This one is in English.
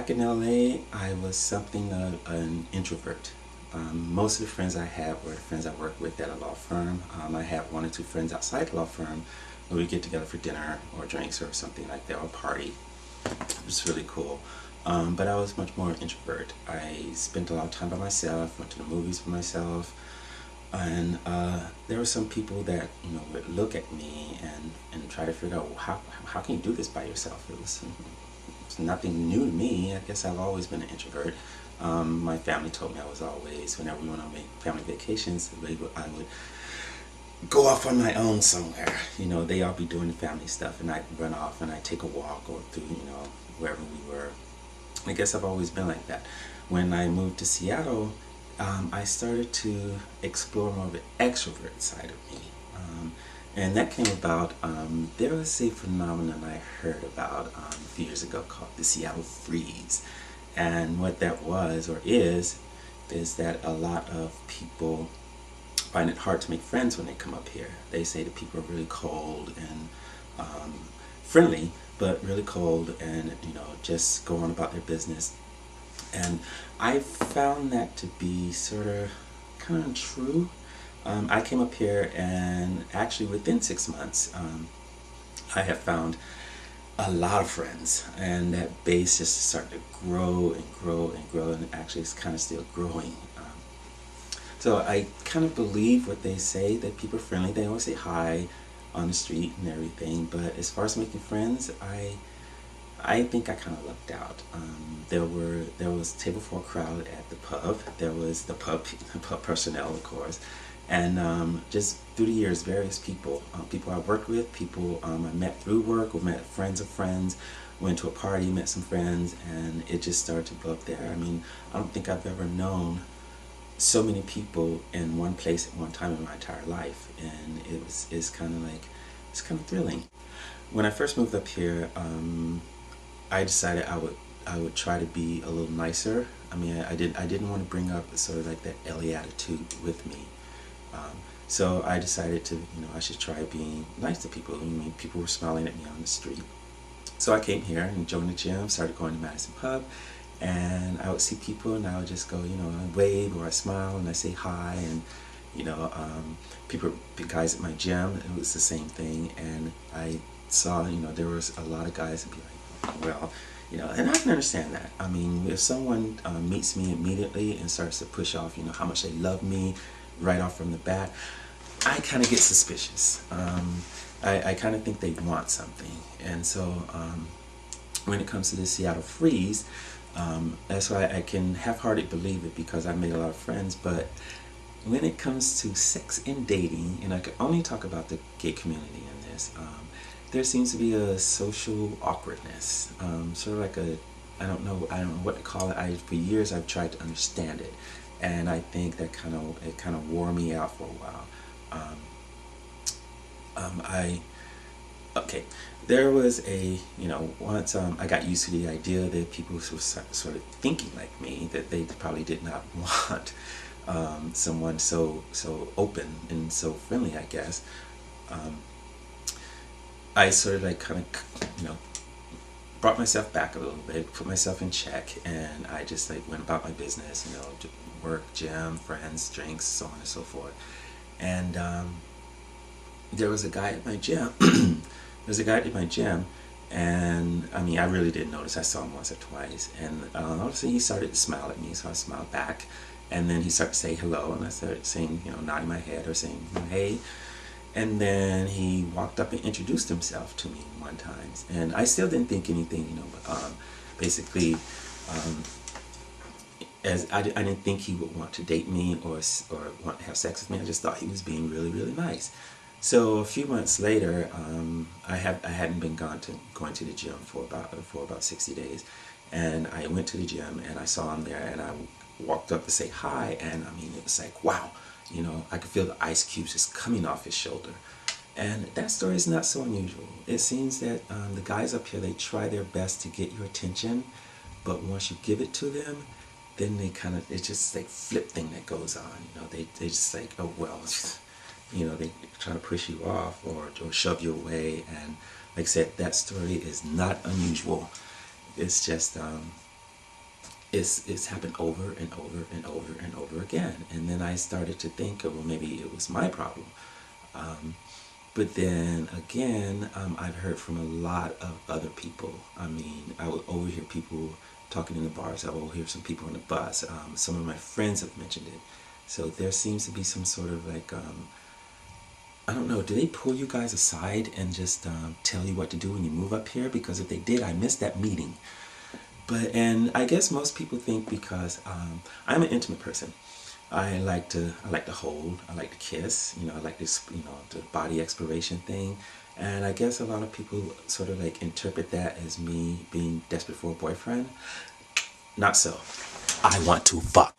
back in LA, I was something of an introvert. Most of the friends I had were the friends I worked with at a law firm. I have one or two friends outside the law firm where we get together for dinner or drinks or something like that, or a party. It was really cool. But I was much more introvert. I spent a lot of time by myself, went to the movies by myself, and there were some people that would look at me and try to figure out, well, how can you do this by yourself? It's nothing new to me. I guess I've always been an introvert. My family told me I was always, whenever we went on family vacations, I would go off on my own somewhere. They all be doing the family stuff, and I'd run off and I'd take a walk or through, wherever we were. I guess I've always been like that. When I moved to Seattle, I started to explore more of the extrovert side of me. And that came about, there was a phenomenon I heard about a few years ago called the Seattle Freeze. And what that was, or is that a lot of people find it hard to make friends when they come up here. They say that people are really cold and friendly, but really cold and, just go on about their business. And I found that to be sort of kind of untrue. I came up here, and actually within 6 months, I have found a lot of friends, and that base just started to grow and grow and grow, and actually it's kind of still growing. So I kind of believe what they say, that people are friendly. They always say hi on the street and everything, but as far as making friends, I think I kind of lucked out. There was table for a crowd at the pub. There was the pub personnel, of course, and just through the years, various people, people I worked with, people I met through work, or met friends of friends, went to a party, met some friends, and it just started to blow up there. I mean, I don't think I've ever known so many people in one place at one time in my entire life, and it's kind of thrilling. When I first moved up here, I decided I would try to be a little nicer. I mean, I didn't want to bring up sort of like that LA attitude with me. So I decided to, I should try being nice to people. I mean, people were smiling at me on the street. So I came here and joined the gym, started going to Madison Pub, and I would see people and I would just go, I wave or I smile and I say hi, and people, the guys at my gym, it was the same thing, and I saw, there was a lot of guys and be like, well, and I can understand that. I mean, if someone meets me immediately and starts to push off, how much they love me right off from the bat, I kind of get suspicious. I kind of think they want something. And so when it comes to the Seattle Freeze, that's why I can half-hearted believe it, because I made a lot of friends. But when it comes to sex and dating, and I can only talk about the gay community in this, there seems to be a social awkwardness, sort of like I don't know what to call it. For years I've tried to understand it, and I think that kind of wore me out for a while. Okay, there was once I got used to the idea that people were sort of thinking like me, that they probably did not want someone so open and so friendly, I guess. I sort of brought myself back a little bit, put myself in check, and I just went about my business, work, gym, friends, drinks, so on and so forth. And there was a guy at my gym. And I mean, I really didn't notice. I saw him once or twice, and all of a sudden he started to smile at me, so I smiled back, and then he started to say hello, and I started saying, nodding my head or saying, hey. And then he walked up and introduced himself to me one time, and I still didn't think anything, but basically, as I didn't think he would want to date me or want to have sex with me. I just thought he was being really, really nice. So a few months later, I hadn't been going to the gym for about 60 days, and I went to the gym and I saw him there, and I walked up to say hi, and I mean, it was like, wow. I could feel the ice cubes just coming off his shoulder. And that story is not so unusual. It seems that the guys up here, they try their best to get your attention, but once you give it to them, then it's just like flip thing that goes on. They just like, oh, well, they try to push you off or shove you away. And like I said, that story is not unusual. It's just, it's happened over and over and over and over again. And then I started to think, well, maybe it was my problem. But then again, I've heard from a lot of other people. I mean, I would overhear people talking in the bars. I will overhear some people on the bus. Some of my friends have mentioned it. So there seems to be some sort of like, I don't know, do they pull you guys aside and just tell you what to do when you move up here? Because if they did, I missed that meeting. And I guess most people think because I'm an intimate person. I like to hold, I like to kiss, you know, I like this, you know, the body exploration thing. And I guess a lot of people sort of like interpret that as me being desperate for a boyfriend. Not so. I want to fuck.